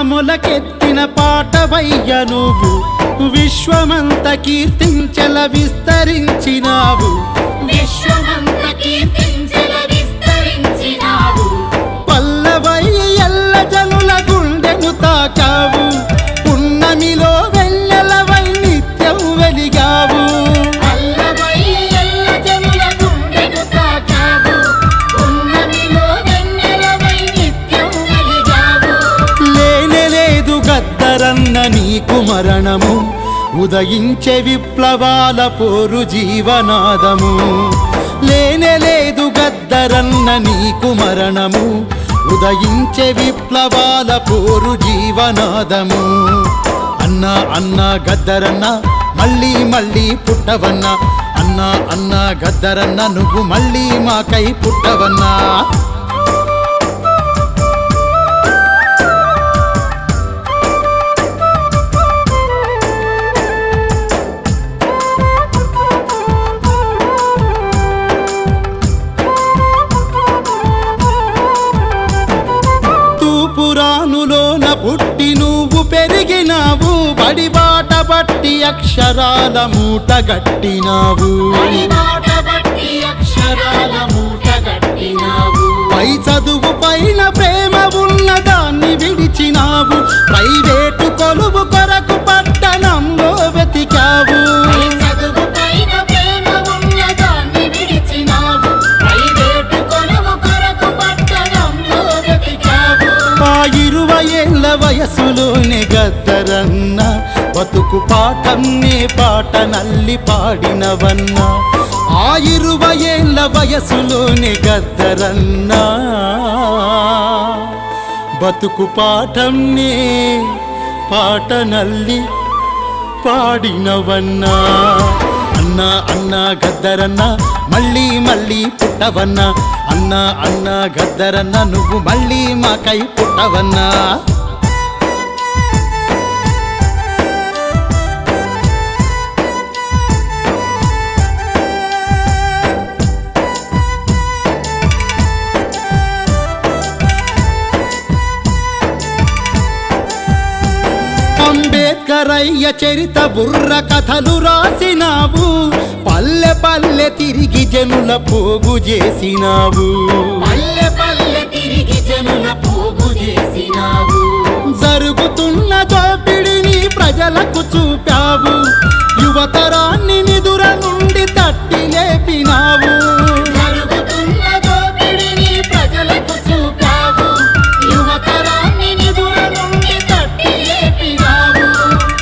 మొలకెత్తిన పాటవయ్య నువ్వు విశ్వమంత కీర్తించల విస్తరించినావు విశ్వమంత కీర్తించల విస్తరించినావు పల్లవై ఎల్ల జనుల గుండెను తాకావు పున్నమిలో వెన్నెలవై నిత్యం వెలిగావు పల్లవై ఎల్ల జనుల గుండెను తాకావు పున్నమిలో వెన్నెలవై నిత్యం వెలిగావు లేనేలేదు గద్దరన్న నీకు మరణము ఉదయించే విప్లవాల పోరు జీవనాదము లేనేలేదు గద్దరన్న నీకు మరణము ఉదయించే విప్లవాల పోరు జీవనాదము అన్నా అన్నా గద్దరన్న మళ్ళీ మళ్ళీ పుట్టవన్నా అన్నా అన్నా గద్దరన్న నువ్వు మళ్ళీ మాకై పుట్టవన్నా పురాణులోన పుట్టి నువ్వు పెరిగినావు బడిబాట బట్టి అక్షరాల మూట గట్టినావు పై చదువు పైన ప్రేమ ఉన్న దాన్ని విడిచినావు ప్రైవేటు కొలువు కొరకు పట్టణంలో వెతికావు ఆ 20 ఏళ్ల వయసులోనే గద్దరన్న బతుకు పాఠంనే పాట నల్లి పాడినవన్నా ఆ 20 ఏళ్ల వయసులోనే గద్దరన్న బతుకు పాఠంనే పాట నల్లి పాడినవన్నా అన్నా అన్నా గద్దరన్న మళ్ళీ మళ్ళీ పుట్టవన్నా అన్నా అన్నా గద్దరన్న నువ్వు మళ్ళీ మాకై పుట్టవన్నా అంబేద్కరయ్య చరిత బుర్ర కథలు రాసినావు పల్లె పల్లె తిరిగి జనుల పోగు చేసినావు జరుగుతున్న దోపిడిని ప్రజలకు చూపావు యువతరాన్ని నిదుర నుండి తట్టి లేపినావు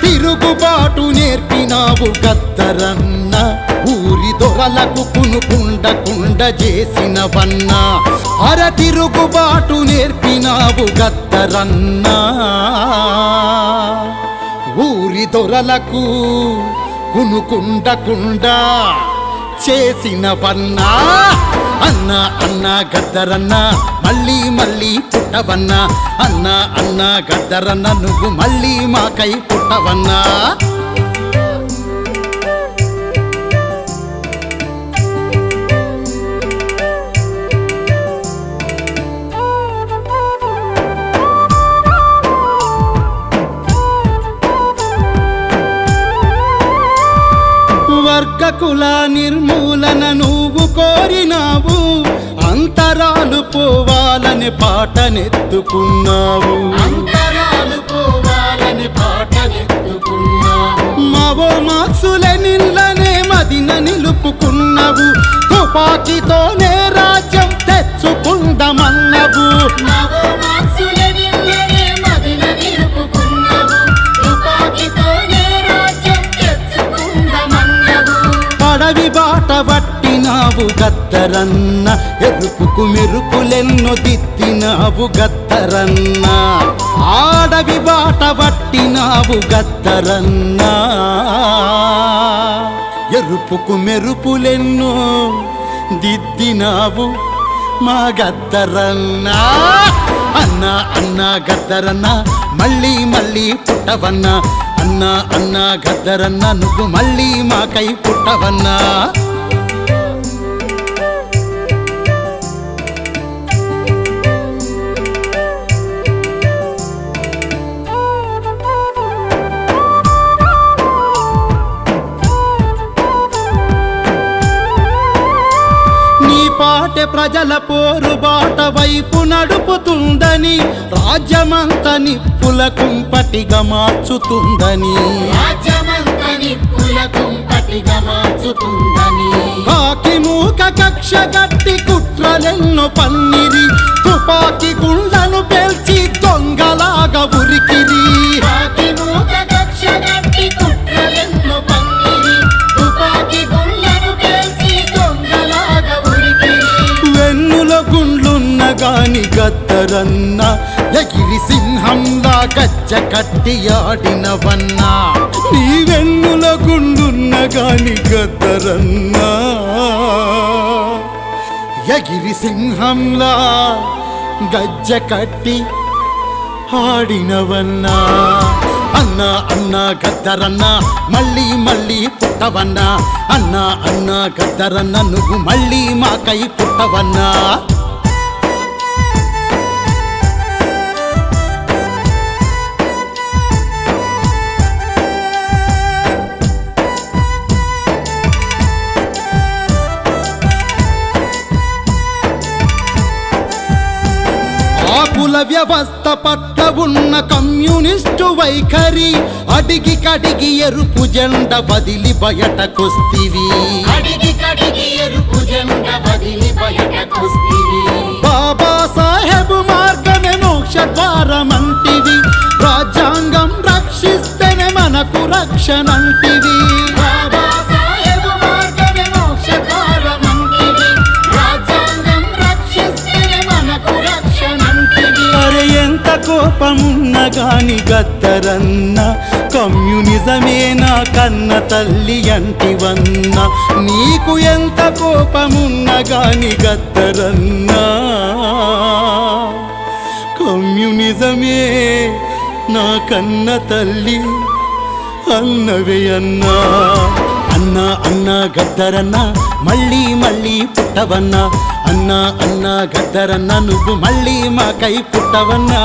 తిరుగుబాటు నేర్పినావు గద్దరన్న ఊరి దొరలకు కునుకుండకుండ చేసినవన్నా అర తిరుగుబాటు నేర్పినావు గద్దరన్న ఊరి దొరలకు కునుకుండకుండా చేసినవన్నా అన్నా అన్నా గద్దరన్న మళ్ళీ మళ్ళీ పుట్టవన్నా అన్నా అన్నా గద్దరన్న నువ్వు మళ్ళీ మాకై పుట్టవన్నా వర్గ కుల నిర్మూలన నువ్వు కోరినావు అంతరాలు పోవాలని పాటనెత్తుకున్నావు మావో మార్క్సులెనిన్లనే మదిన నిలుపుకున్నావు తుపాకీతోనే రాజ్యం తెచ్చుకుందమన్నవు అడవి బాట పట్టినావు గద్దరన్న ఎరుపుకు మెరుపులెన్నో దిద్దినావు గద్దరన్న ఆడవి బాట పట్టినావు గద్దరన్న ఎరుపుకు మెరుపులెన్నో దిద్దినావు మా గద్దరన్న అన్నా అన్నా గద్దరన్న మళ్ళీ మళ్ళీ పుట్టవన్నా అన్నా అన్నా గద్దరన్న నువ్వు మళ్ళీ మాకై పుట్టవన్నా ప్రజల పోరుబాట వైపు నడుపుతుందని, రాజ్యమంత నిప్పుల కుంపటిగా మార్చుతుందని, రాజ్యమంత నిప్పుల కుంపటిగా మార్చుతుందని, కాకి మూక కక్ష గట్టి కుట్రలెన్నో పన్నిరి, తుపాకి గుండను పేల్చి దొంగలాగా ఉరికిరి. కాకి మూక కక్ష గట్టి కుట్రలెన్నో పన్నిరి, తుపాకి గుండను పేల్చి దొంగలాగా ఉరికిరి. వెన్నులో గుండ్లున్న గాని గద్దరన్న, ఎగిరి సింహంలా గజ్జ కట్టి ఆడినవన్నా. నీ వెన్నులో గుండున్న గాని గద్దరన్న, ఎగిరి సింహంలా గజ్జ కట్టి ఆడినవన్నా. అన్నా అన్నా గద్దరన్న మళ్ళీ మళ్ళీ పుట్టవన్నా, అన్నా అన్నా గద్దరన్న నువ్వు మళ్ళీ మాకై పుట్టవన్నా. కుల వ్యవస్థ పట్ల ఉన్న కమ్యూనిస్టు వైఖరి, అడిగి కడిగి ఎరుపు జెండ వదిలి బయటకొస్తివి. అడిగి కడిగి ఎరుపు జెండ వదిలి బయటకొస్తివి. బాబా సాహెబ్ మార్గమే మోక్ష ద్వారమంటివి, రాజ్యాంగం రక్షిస్తేనే మనకు రక్షణంటివి. బాబా సాహెబ్ మార్గమే మోక్ష ద్వారమంటివి, రాజ్యాంగం రక్షిస్తేనే మనకు రక్షణంటివి. అరే ఎంత కోపమున్న గాని గద్దరన్న, కమ్యూనిజమే నా కన్న తల్లి అంటివన్న. నీకు ఎంత కోపమున్న గాని గద్దరన్న, కమ్యూనిజమే నా కన్న తల్లి అన్నవే అన్నా. అన్నా అన్నా గద్దరన్న మళ్ళీ మళ్ళీ పుట్టవన్నా, అన్నా అన్నా గద్దరన్న నువ్వు మళ్ళీ మాకై పుట్టవన్నా.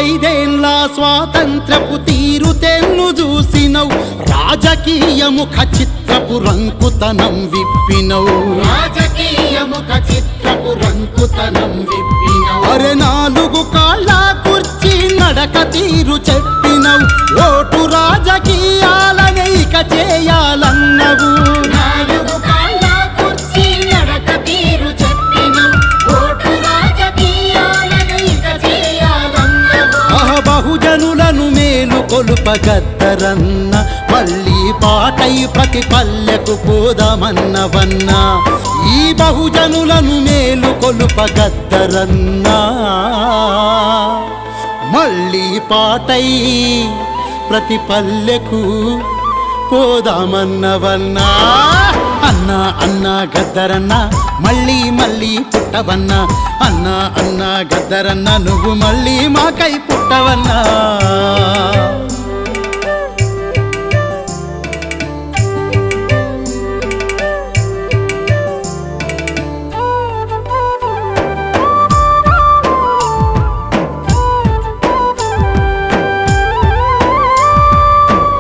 ఐదేళ్ళ స్వాతంత్రపు తీరు తెన్ను చూసినవు, రాజకీయ ముఖ చిత్రపు రంకుతనం విప్పినవు. రాజకీయ ముఖ చిత్రపు రంకుతనం విప్పినవు. అరే నాలుగు కాళ్ళ కుర్చీ నడక తీరు చెప్పినవు, ఓటు రాజకీయాలనే ఇక చేయాలన్నవు. నాలుగు కాళ్ళ కుర్చీ నడక తీరు చెప్పినవు, ఓటు రాజకీయాలనే ఇక చేయాలన్నవు. బహుజనులను మేలు కొలుప గద్దరన్న, మళ్ళీ పాటై ప్రతి పల్లెకు పోదామన్నవన్నా. ఈ బహుజనులను మేలు కొలుప గద్దరన్న, మళ్ళీ పాటై ప్రతి పల్లెకు పోదామన్నవన్నా. అన్నా అన్నా గద్దరన్న మళ్ళీ మళ్ళీ పుట్టవన్నా, అన్నా అన్నా గద్దరన్న నువ్వు మళ్ళీ మాకై పుట్టవన్నా.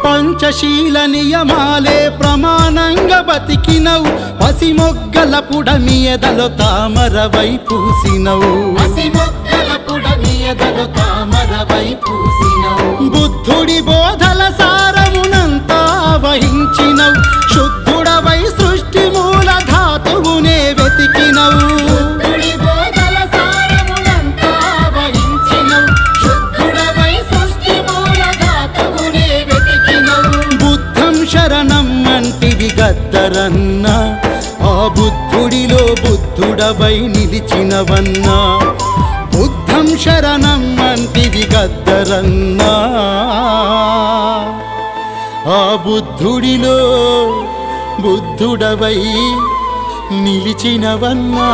పంచశీల నియమాలే ప్రమాణంగా బతికినవు, పసిమొగ్గల పుడమి ఎదలో తామరవై పూసినవు. పసిమొగ్గల పుడమి ఎదలో తామరవై పూసినవు. బుద్ధుడి బోధల సారమునంతా వహించినవు, శుద్ధుడవై సృష్టి మూల ధాతువునే వెతికినవు. బుద్ధుడి బోధల సారమునంతా వహించినవు, శుద్ధుడవై సృష్టి మూల ధాతువునే వెతికినవు. బుద్ధం శరణం అంటివి గద్దరన్న, ఆ బుద్ధుడిలో బుద్ధుడవై నిలిచినవన్నా. బుద్ధం శరణం అంటివి గద్దరన్న, ఆ బుద్ధుడిలో బుద్ధుడవై నిలిచినవన్నా.